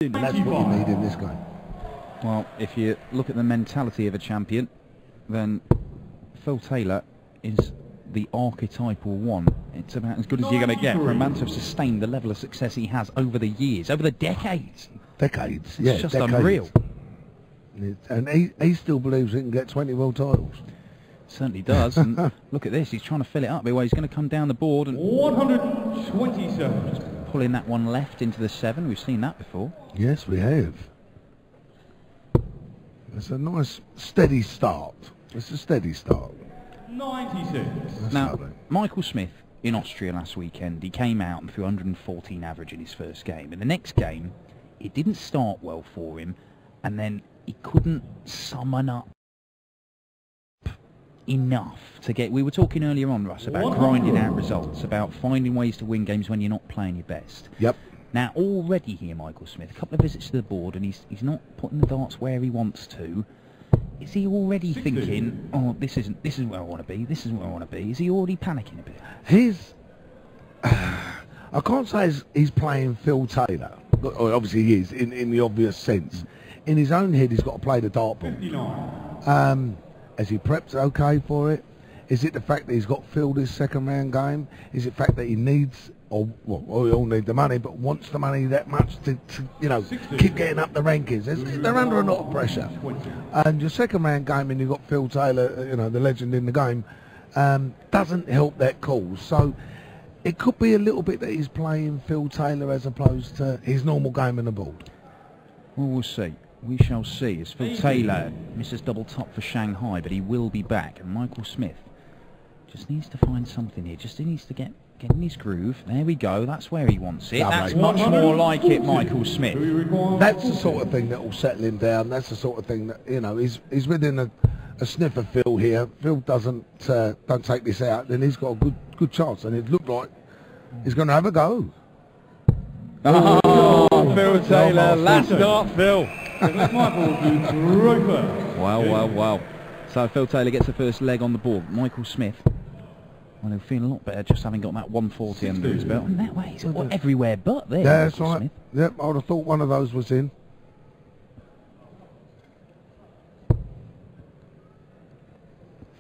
And that's what you need in this game. Well, if you look at the mentality of a champion, then Phil Taylor is the archetypal one. It's about as good as you're going to get for a man to have sustained the level of success he has over the years, over the decades. Decades, It's just decades. unreal. And he still believes he can get 20 world titles. Certainly does. And look at this, he's trying to fill it up. He's going to come down the board and 127. pulling that one left into the 7. We've seen that before. Yes, we have. It's a nice, steady start. It's a steady start. 96. That's Now, lovely. Michael Smith in Austria last weekend, he came out and threw 114 average in his first game. In the next game, it didn't start well for him, and then he couldn't summon up enough to get... We were talking earlier on, Russ, about grinding out results, about finding ways to win games when you're not playing your best. Yep. Now, already here, Michael Smith, a couple of visits to the board, and he's not putting the darts where he wants to. Is he already thinking, oh, this isn't where I want to be, this isn't where I want to be? Is he already panicking a bit? I can't say he's playing Phil Taylor. Obviously he is, in the obvious sense. In his own head, he's got to play the dartboard. 59. Has he prepped okay for it? Is it the fact that he's got filled his second round game? Is it the fact that he needs, or well, we all need the money, but wants the money that much to you know, keep getting up the rankings? They're under a lot of pressure. And your second round game, and you've got Phil Taylor, you know, the legend in the game, doesn't help that cause. So it could be a little bit that he's playing Phil Taylor as opposed to his normal game on the board. Well, we'll see. We shall see. As Phil Taylor misses double top for Shanghai, but he will be back. And Michael Smith just needs to find something here. Just needs to get in his groove. There we go. That's where he wants it. Lovely. That's much more like it, Michael Smith. That's the sort of thing that will settle him down. That's the sort of thing that, you know, he's within a sniff of Phil here. Phil don't take this out, then he's got a good chance. And it looked like he's going to have a go. Oh, Phil Taylor, last start, Phil. Wow. So Phil Taylor gets the first leg on the board. Michael Smith, well, he'll feel a lot better just having got that 140 under his belt. And that way, he's everywhere but there. Yeah, that's Michael right. Smith. Yep, I would have thought one of those was in.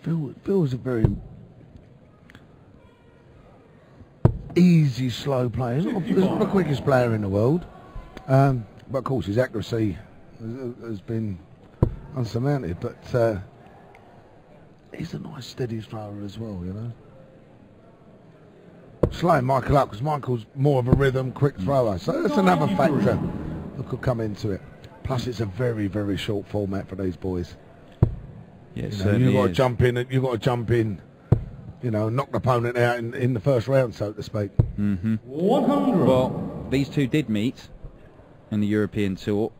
Phil's a very easy, slow player. He's not the quickest player in the world. But of course his accuracy has been unsurmounted. But he's a nice steady thrower as well, you know. Slowing Michael up because Michael's more of a rhythm, quick thrower. So that's another factor that could come into it. Plus it's a very, very short format for these boys. Yeah, you know, you've got to jump in. You've got to jump in. You know, knock the opponent out in the first round, so to speak. 100. Well, these two did meet in the European Tour.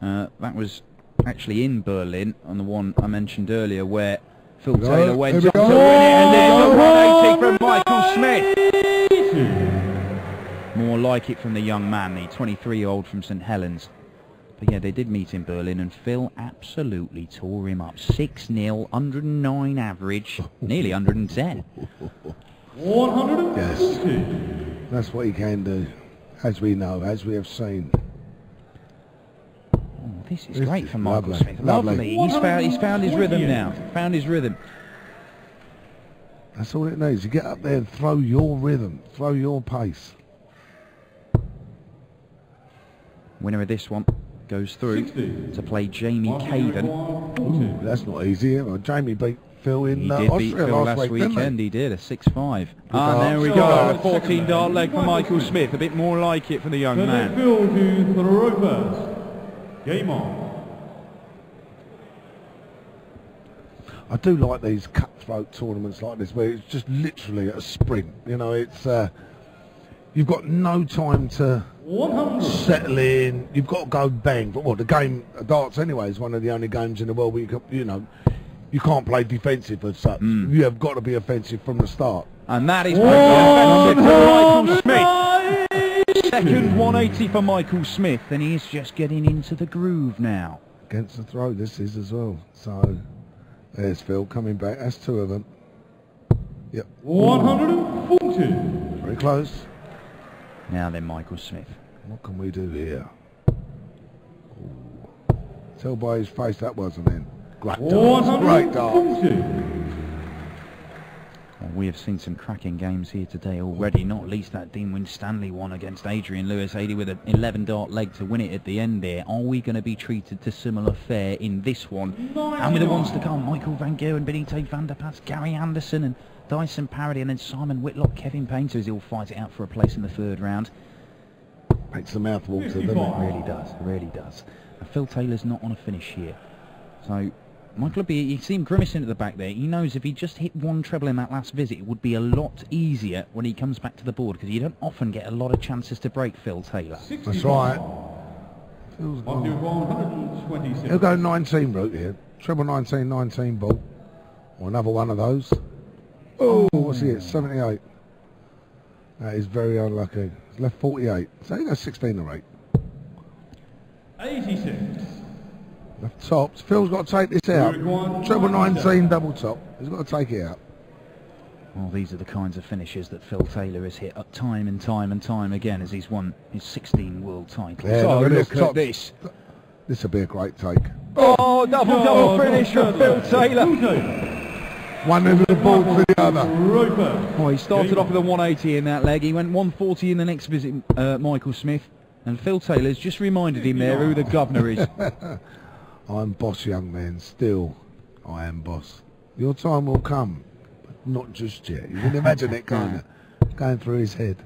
That was actually in Berlin on the one I mentioned earlier, where Phil Taylor went up to win it, and there's a 180 from Michael Smith. More like it from the young man, the 23-year-old from St Helens. But yeah, they did meet in Berlin, and Phil absolutely tore him up. 6-0, 109 average, nearly 110. 100. Yes, that's what he can do, as we know, as we have seen. Oh, this is great for Michael lovely, Smith. lovely. He's found his rhythm now. Found his rhythm. That's all it needs. You get up there and throw your rhythm, throw your pace. Winner of this one goes through 60. to play Jamie Caden. Ooh, that's not easy. Well, Jamie beat Phil in He did beat Austria Phil last last week, didn't weekend. He did a 6-5. dart. There we go. A 14 dart leg for Michael Smith. A bit more like it for the young man. Phil to throw first. Game on. I do like these cutthroat tournaments like this, where it's just literally a sprint. You know, it's you've got no time to 100. settle in. You've got to go bang. But well, the game darts anyway is one of the only games in the world where you know you can't play defensive as such. You have got to be offensive from the start. And that is offensive for Michael Smith. Second 180 for Michael Smith, and he is just getting into the groove now. Against the throw, this is as well. So there's Phil coming back. That's two of them. Yep. 140. Very close. Now then, Michael Smith. What can we do here? Tell by his face that wasn't in. Great darts. Great darts. Well, we have seen some cracking games here today already, not least that Dean Winstanley one against Adrian Lewis-Adey with an 11-dart leg to win it at the end there. Are we going to be treated to similar fare in this one? And with the ones to come, Michael Van Gerwen, Benito van der Pas, Gary Anderson and Dyson Parody, and then Simon Whitlock, Kevin Painter, as he'll fight it out for a place in the third round. Makes the mouth water, doesn't it? Really does, really does. And Phil Taylor's not on a finish here. So Michael will be, you see him grimacing at the back there. He knows if he just hit one treble in that last visit, it would be a lot easier when he comes back to the board, because you don't often get a lot of chances to break Phil Taylor. That's right. He'll go 19 route here. Treble 19, 19 ball. Or another one of those. Oh, what's he at? 78. That is very unlucky. He's left 48. So he goes 16 or 8. 86. Left tops. Phil's got to take this out. Treble 19 double top. He's got to take it out. Well, these are the kinds of finishes that Phil Taylor has hit up time and time and time again as he's won his 16 world titles. Yeah, oh, look at this. This will be a great take. Oh, double finish from Phil Taylor. One end of the board to the other. Oh, he started off with a 180 in that leg. He went 140 in the next visit, Michael Smith. And Phil Taylor's just reminded him there who the governor is. I'm boss, young man. Still, I am boss. Your time will come, but not just yet. You can imagine it kind of going through his head.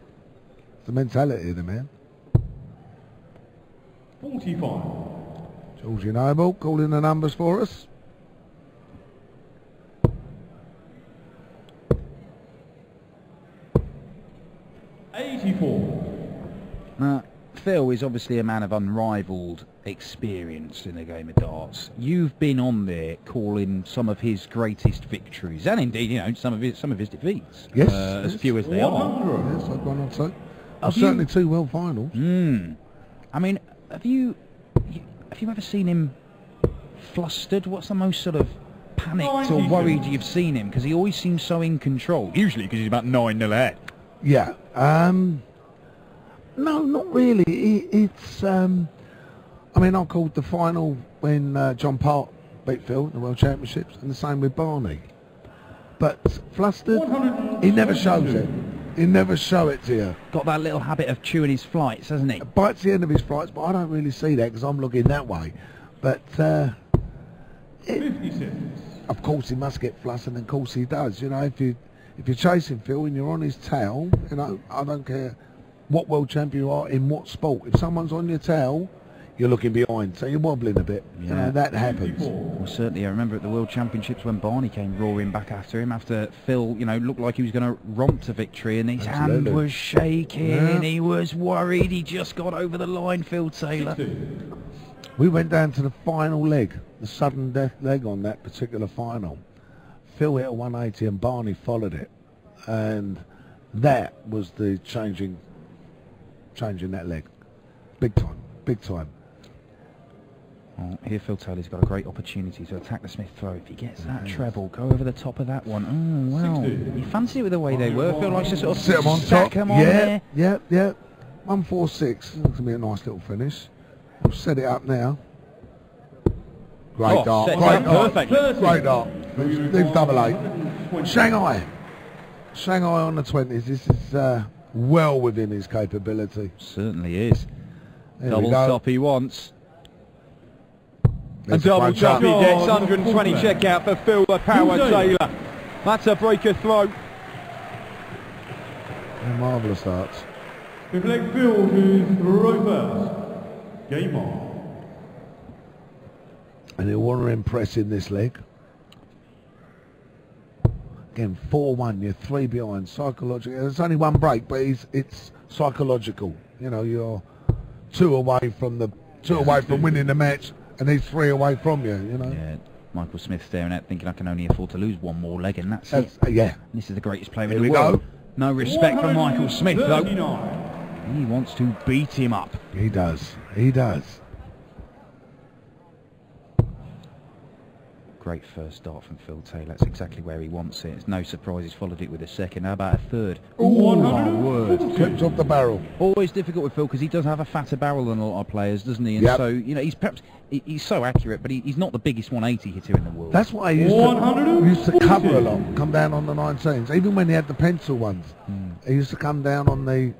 It's the mentality of the man. 45. Georgie Noble calling the numbers for us. Phil is obviously a man of unrivalled experience in the game of darts. You've been on there calling some of his greatest victories, and indeed, you know, some of his defeats. Yes, as few as they are. Yes, I've gone on so. Certainly 2 world finals. I mean, have you ever seen him flustered? What's the most sort of panicked or worried you've seen him? Because he always seems so in control. Usually because he's about 9-0 ahead. Yeah. No, not really. It's. I mean, I called the final when John Park beat Phil in the World Championships, and the same with Barney. But flustered, he never shows it. He never show it to you. Got that little habit of chewing his flights, hasn't he? Bites the end of his flights, but I don't really see that because I'm looking that way. But 56. Of course, he must get flustered, and of course he does. You know, if you're chasing Phil and you're on his tail, you know, I don't care what world champion you are in what sport. If someone's on your tail, you're looking behind, so you're wobbling a bit. Yeah. You know, that happens. Well, certainly, I remember at the World Championships when Barney came roaring back after him after Phil, you know, looked like he was going to romp to victory, and his hand was shaking. Yeah. He was worried. He just got over the line, Phil Taylor. We went down to the final leg, the sudden death leg on that particular final. Phil hit a 180 and Barney followed it, and that was the changing that leg. Big time. Well, here Phil Taylor's got a great opportunity to attack the Smith throw. If he gets that treble, go over the top of that one. Oh, well, you fancy it with the way they were. Phil likes to sort of sit them on top. Them on there. Yeah. 146. Looks to be a nice little finish. We'll set it up now. Great dart. Great dart. Leave double 8. Shanghai on the 20s. This is well within his capability. Certainly is. There Double top he wants. There's a double top he gets. 120 checkout for Phil the Power Taylor. That's a breaker throw. Marvellous darts. Fifth leg Phil to throw first. Game on. And he'll want to impress in this leg. Again, 4-1, you're 3 behind. Psychological. There's only one break, but it's psychological. You know, you're 2 away from winning the match, and he's 3 away from you. You know. Yeah. Michael Smith staring at, thinking I can only afford to lose one more leg, and that's it. Yeah. And this is the greatest player in the world. No respect for Michael Smith, though. He wants to beat him up. He does. great first dart from Phil Taylor. That's exactly where he wants it. It's no surprise he's followed it with a second. How about a third? Oh, my word. Clips off the barrel. Always difficult with Phil because he does have a fatter barrel than a lot of players, doesn't he? And so, you know, he's so accurate, but he's not the biggest 180 hitter in the world. That's why he used to cover a lot, come down on the 19s. Even when he had the pencil ones, he used to come down on the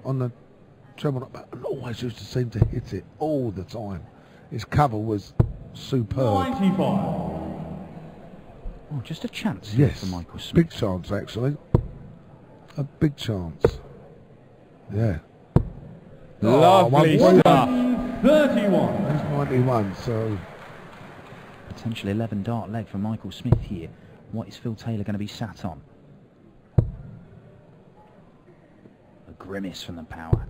treble and always used to seem to hit it all the time. His cover was superb. 95. Oh, just a chance here for Michael Smith. Big chance, actually. A big chance. Yeah. Lovely stuff. 31. That's 91, so... Potentially 11 dart leg for Michael Smith here. What is Phil Taylor going to be sat on? A grimace from the power.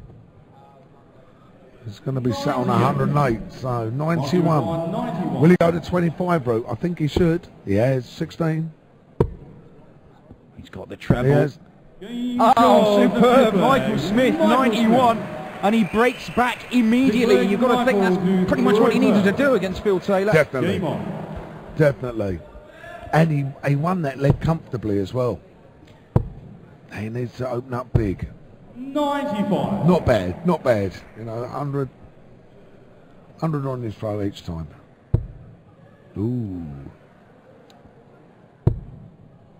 It's going to be sat on 108, so 91. Will he go to 25 route? I think he should. He has 16. He's got the treble. He has. Oh, superb! Michael Smith, 91. And he breaks back immediately. You've got to think that's pretty much what he needed to do against Phil Taylor. Definitely. Definitely. And he won that leg comfortably as well. He needs to open up big. 95. Not bad, not bad. You know, 100 on his throw each time. Ooh.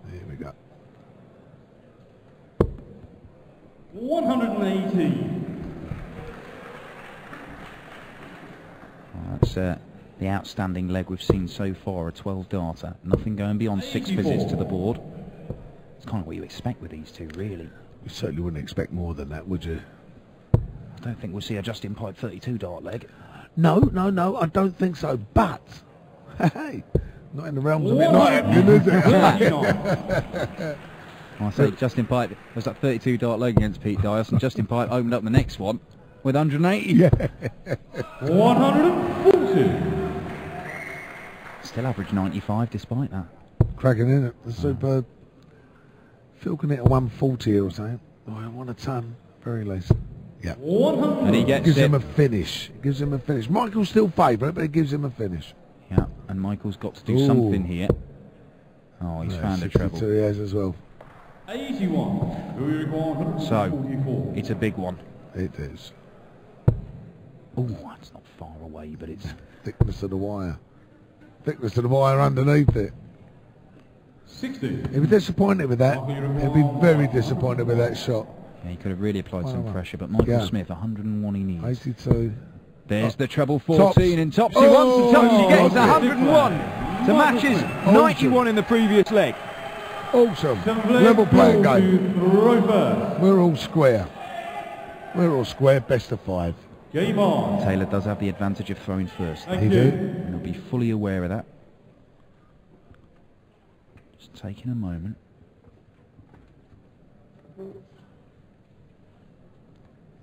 There we go. 118. That's the outstanding leg we've seen so far, a 12 darter. Nothing going beyond 6 visits to the board. It's kind of what you expect with these two, really. You certainly wouldn't expect more than that, would you? I don't think we'll see a Justin Pipe 32 dart leg. No, I don't think so. But, hey, not in the realms of it not happening, is it? I say Justin Pipe was that 32 dart leg against Pete Dias, and Justin Pipe opened up the next one with 180. Yeah. 140. Still average 95 despite that. Cracking in it. The superb. Phil can hit a 140 or something. Oh, I want a ton, very least. Yeah. 100. And he gives him a finish. Gives him a finish. Michael's still favourite, but it gives him a finish. Yeah, and Michael's got to do something here. Oh, he's found a treble. He has as well. 81. So, it's a big one. It is. Oh, that's not far away, but it's... Thickness of the wire. Thickness of the wire underneath it. 60. He'd be disappointed with that. He'd be very disappointed with that shot. Yeah, he could have really applied some pressure, but Michael Smith, 101 he needs. 82. There's the treble 14, and Topsy wants to Topsy gets 101 to match his 91 in the previous leg. Awesome. Level playing game. We're all square. We're all square, best of 5. Game on. Taylor does have the advantage of throwing first. He do. And he'll be fully aware of that. Just taking a moment. I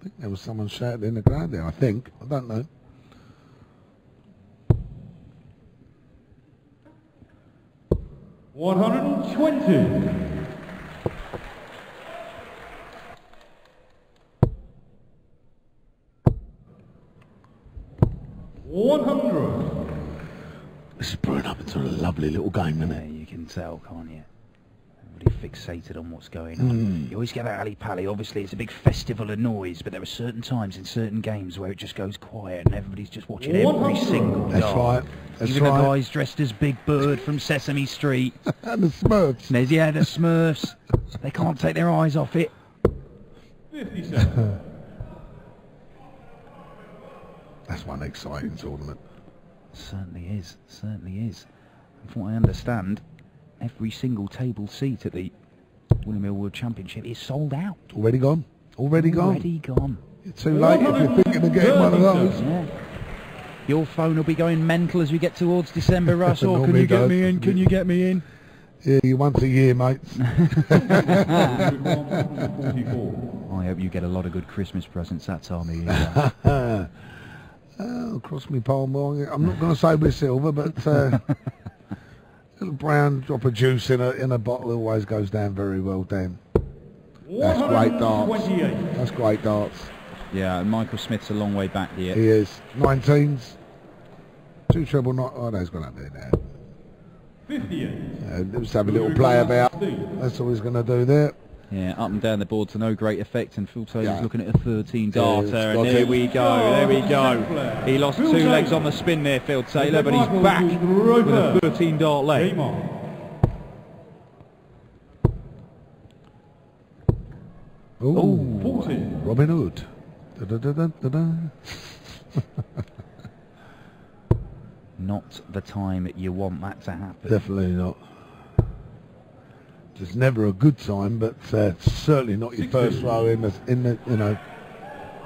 think there was someone shouting in the ground there, I think. I don't know. $120. It's brewing up into a lovely little game, isn't it? You can tell, can't you? Everybody fixated on what's going on. You always get that alley-pally. Obviously, it's a big festival of noise, but there are certain times in certain games where it just goes quiet and everybody's just watching every single That's dart. right. That's Even right. the guys dressed as Big Bird from Sesame Street. And the Smurfs. There's, yeah, the Smurfs. They can't take their eyes off it. 57. That's one exciting tournament. Certainly is. Certainly is. And from what I understand, every single table seat at the William Hill World Championship is sold out. Already gone? Already gone? Already gone. You're too late if you're thinking of getting one of those. Yeah. Your phone will be going mental as we get towards December, Russ. Or can Normally you get does. me in? Can you get me in? Yeah, you once a year, mates. 144. I hope you get a lot of good Christmas presents that time of year. Oh, cross me palm. I'm not going to say with silver, but a little brown drop of juice in a bottle always goes down very well, Dan. That's great darts. That's great darts. Yeah, and Michael Smith's a long way back here. He is. 19s. 2 treble not. Oh, no, he's gone up there now. 58. Let's have a little play about. That's all he's going to do there. Yeah, up and down the board to no great effect, and Phil Taylor's looking at a 13 Yeah, darter, and there we go. He lost 2 legs on the spin there, Phil Taylor, but he's back with a 13 dart leg. Game on. Ooh, 14. Robin Hood. Da-da-da-da-da-da. Not the time you want that to happen. Definitely not. It's never a good time, but certainly not your first throw in the you know.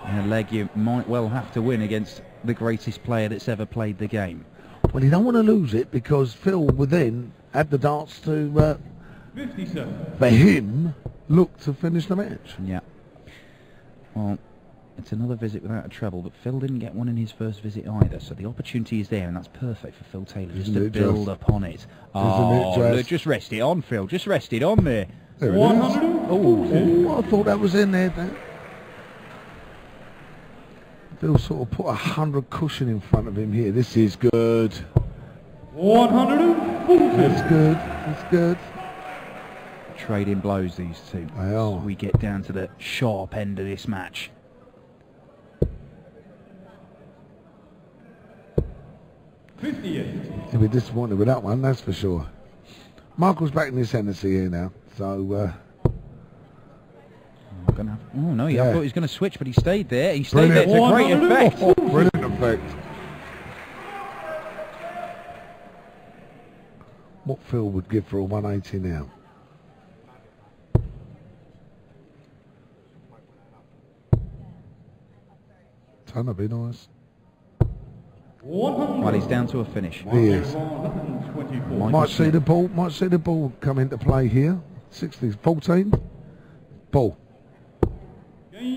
In a leg you might well have to win against the greatest player that's ever played the game. Well, you don't want to lose it because Phil would then add the darts to, 57. for him, look to finish the match. Yeah. Well, it's another visit without a treble, but Phil didn't get one in his first visit either, so the opportunity is there, and that's perfect for Phil Taylor, just to build upon it. Oh, look, just rest it on, Phil, just rest it on there. There it is. 114. Oh, I thought that was in there. Phil sort of put 100 cushion in front of him here. This is good. 140. That's good. That's good. Trading blows, these two. They are. We get down to the sharp end of this match. 58. He'll be disappointed with that one, that's for sure. Michael's back in his Hennessy here now, so... Oh no, I thought he was going to switch, but he stayed there. He stayed Brilliant. there to great effect. Oh, brilliant effect. What Phil would give for a 180 now? That'd be nice. 100. Well, he's down to a finish. He is. 124. Might see the ball come into play here. 60, 14. Ball.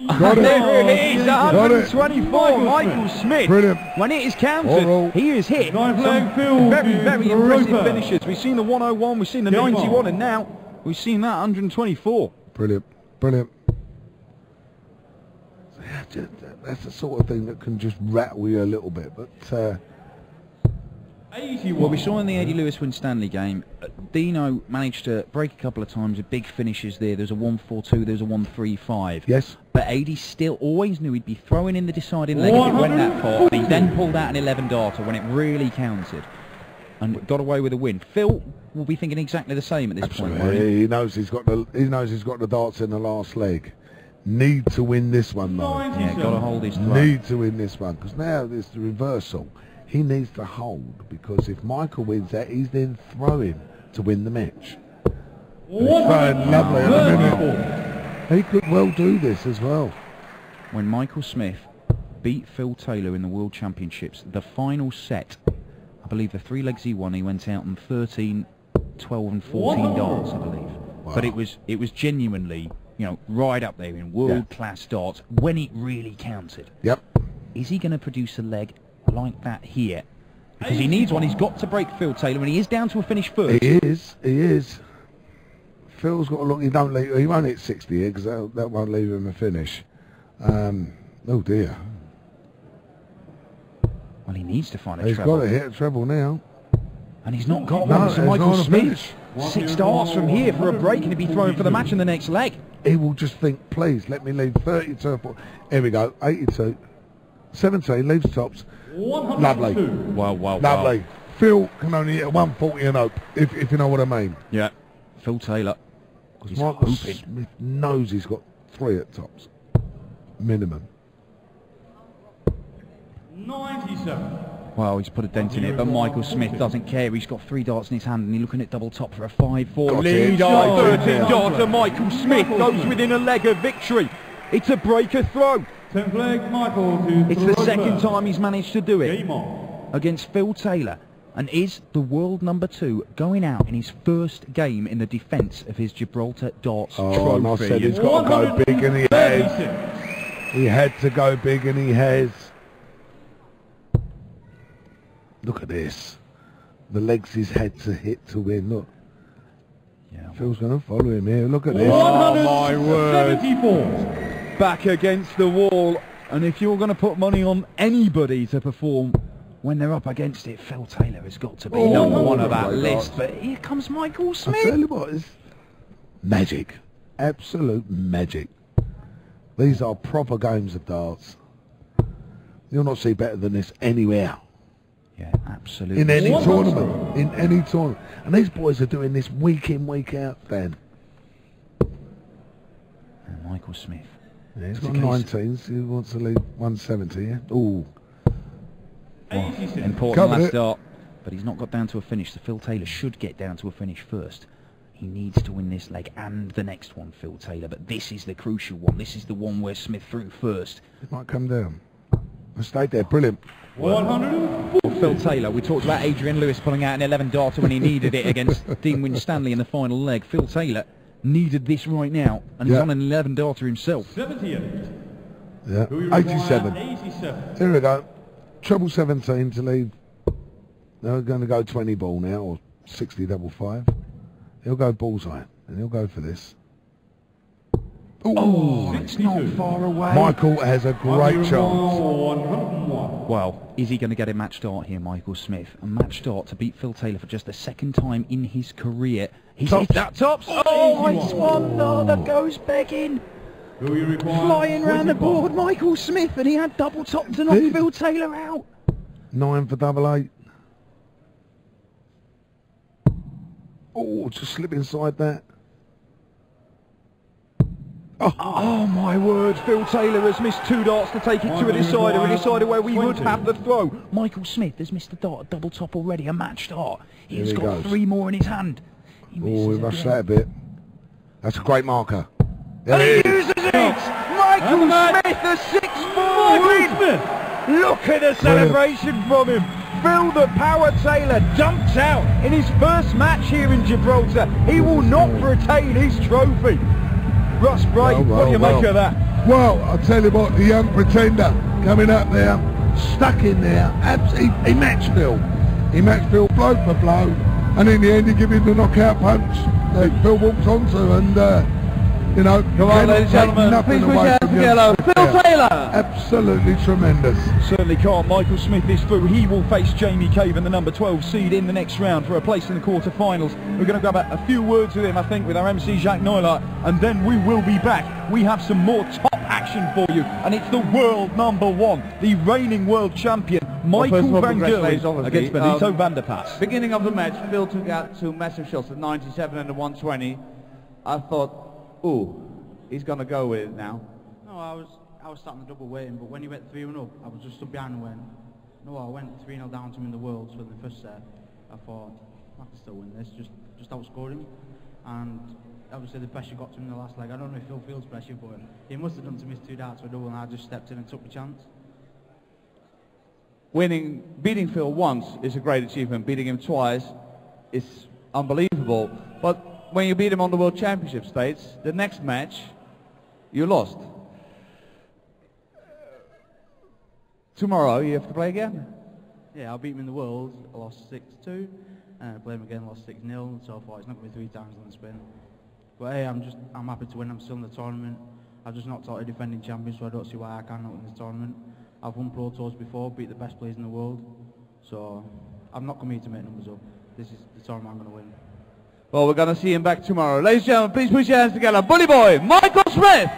Got it. There it is, Got it. 124, Michael Smith. Brilliant. When it is counted, he is hit. Nine flag Some field very, is very impressive Roper. finishes. We've seen the 101, we've seen the Game 91, on. and now we've seen that 124. Brilliant. Brilliant. That's the sort of thing that can just rattle you a little bit, but 81. Well, we saw in the Eddie Lewis Winstanley game, Dino managed to break a couple of times with big finishes there. There's a 142, there's a 135. yes. But Adi still always knew he'd be throwing in the deciding leg if it went that far. And he then pulled out an 11 darter when it really counted and got away with a win. Phil will be thinking exactly the same at this point. won't he? He knows he's got the darts in the last leg. Need to win this one though. Yeah, got to hold his throw. Need to win this one because now there's the reversal. He needs to hold because if Michael wins that, he's then throwing to win the match. And he's throwing lovely at the minute. He could well do this as well. When Michael Smith beat Phil Taylor in the World Championships, the final set, I believe the 3 legs he won, he went out on 13, 12 and 14 darts, I believe. Wow. But it was genuinely, you know, right up there in world-class darts when it really counted. Yep. Is he going to produce a leg like that here? Because he needs one. He's got to break Phil Taylor, and he is down to a finish first. He is. Phil's got to look. He won't hit 60 here because that won't leave him a finish. Oh dear. Well, he needs to find a He's treble. got to hit a treble now. And he's not got No, one. So he's Michael not on a Smith, finish. 6 darts from here for a break, and he'll be throwing for the match in the next leg. He will just think, please let me leave 32. Here we go. 82. 17 leaves tops. 102. Lovely. Wow. Lovely. Phil can only hit a 140 and hope, if you know what I mean. Yeah. Phil Taylor. He's Michael hoping. Smith knows he's got 3 at tops. Minimum. 97. Well, he's put a dent in it, but Michael Smith doesn't care. He's got 3 darts in his hand, and he's looking at double top for a 5-4 Got lead. it. Oh, Straight in 13 there. darter. Michael Smith goes within a leg of victory. It's a breaker throw. 10 flag Michael to It's the second time he's managed to do it Game on. against Phil Taylor, and is the world number 2 going out in his first game in the defence of his Gibraltar darts Oh, and I trophy. said he's got to go big, and he has. 36. He had to go big, and he has. Look at this. The legs he's had to hit to win. Look. Yeah. Phil's going to follow him here. Look at this. Oh, my word. 74. Back against the wall, and if you're going to put money on anybody to perform when they're up against it, Phil Taylor has got to be number one of that list. But here comes Michael Smith. I tell you what, it's magic. Absolute magic. These are proper games of darts. You'll not see better than this anywhere. Yeah, absolutely. In any tournament. In any tournament. And these boys are doing this week in, week out, Dan. And Michael Smith. Yeah, he's got 19, so he wants to leave 170, yeah? Ooh. Well, important last start, but he's not got down to a finish, so Phil Taylor should get down to a finish first. He needs to win this leg and the next one, Phil Taylor, but this is the crucial one. This is the one where Smith threw first. It might come down. I stayed there, brilliant. 104. Phil Tayller, we talked about Adrian Lewis pulling out an 11 darter when he needed it against Dean Winstanley in the final leg. Phil Taylor needed this right now, and he's on an 11 darter himself. 78. Yeah, 87. 87. Here we go. Treble 17 to leave. They're going to go 20 ball now, or 60 double 5. He'll go bullseye, and he'll go for this. Oh, it's not far away. Michael has a great chance. 101. Well, is he going to get a match start here, Michael Smith? A match start to beat Phil Taylor for just the second time in his career. He's hit that tops. Oh, it's one that goes begging. Flying round the board, Michael Smith, and he had double top to knock Phil Taylor out. 9 for double 8. Oh, just slip inside that. Oh my word, Phil Taylor has missed 2 darts to take it to a decider where we would have the throw. Michael Smith has missed a dart, a double top already, a match start. He's got 3 more in his hand. Oh, he rushed that a bit. That's a great marker. And he uses it! Michael Smith, the 6-4 win! Look at the celebration from him. Phil the Power Taylor dumped out in his first match here in Gibraltar. He will not retain his trophy. Russ Bright, what do you make of that? Well, I'll tell you what, the young pretender coming up there, stuck in there, he matched Phil. He matched Phil blow for blow, and in the end he gave him the knockout punch that Phil walked onto, and you know, come on, ladies and gentlemen, please put your hands together. Phil Taylor! Absolutely tremendous. Certainly can't. Michael Smith is through. He will face Jamie Caven, the number 12 seed, in the next round for a place in the quarter-finals. We're going to grab a few words with him, I think, with our MC Jacques Neulart, and then we will be back. We have some more top action for you, and it's the world number 1, the reigning world champion, Michael van Gerwen, against Benito van der Pas. Beginning of the match, Phil took out 2 massive shots, the 97 and the 120. I thought, ooh, he's going to go with it now. No, I was starting the double waiting, but when he went 3-1 up, I was just stood behind him when, no, I went 3-0 down to him in the Worlds for the first set. I thought, I can still win this, just outscored him. And obviously the pressure got to him in the last leg. I don't know if Phil feels pressure, but he must have done to miss 2 darts for a double, and I just stepped in and took the chance. Beating Phil once is a great achievement. Beating him twice is unbelievable. But when you beat him on the World Championship stage, the next match, you lost. Tomorrow you have to play again? Yeah, I beat him in the Worlds, I lost 6-2, and I played him again, lost 6-0, and so forth. It's not going to be 3 times on the spin. But hey, I'm happy to win, I'm still in the tournament. I've just knocked out a defending champion, so I don't see why I can't win this tournament. I've won Pro Tours before, beat the best players in the world, so I'm not coming here to make numbers up. This is the tournament I'm going to win. Well, we're going to see him back tomorrow. Ladies and gentlemen, please put your hands together. Bully boy, Michael Smith!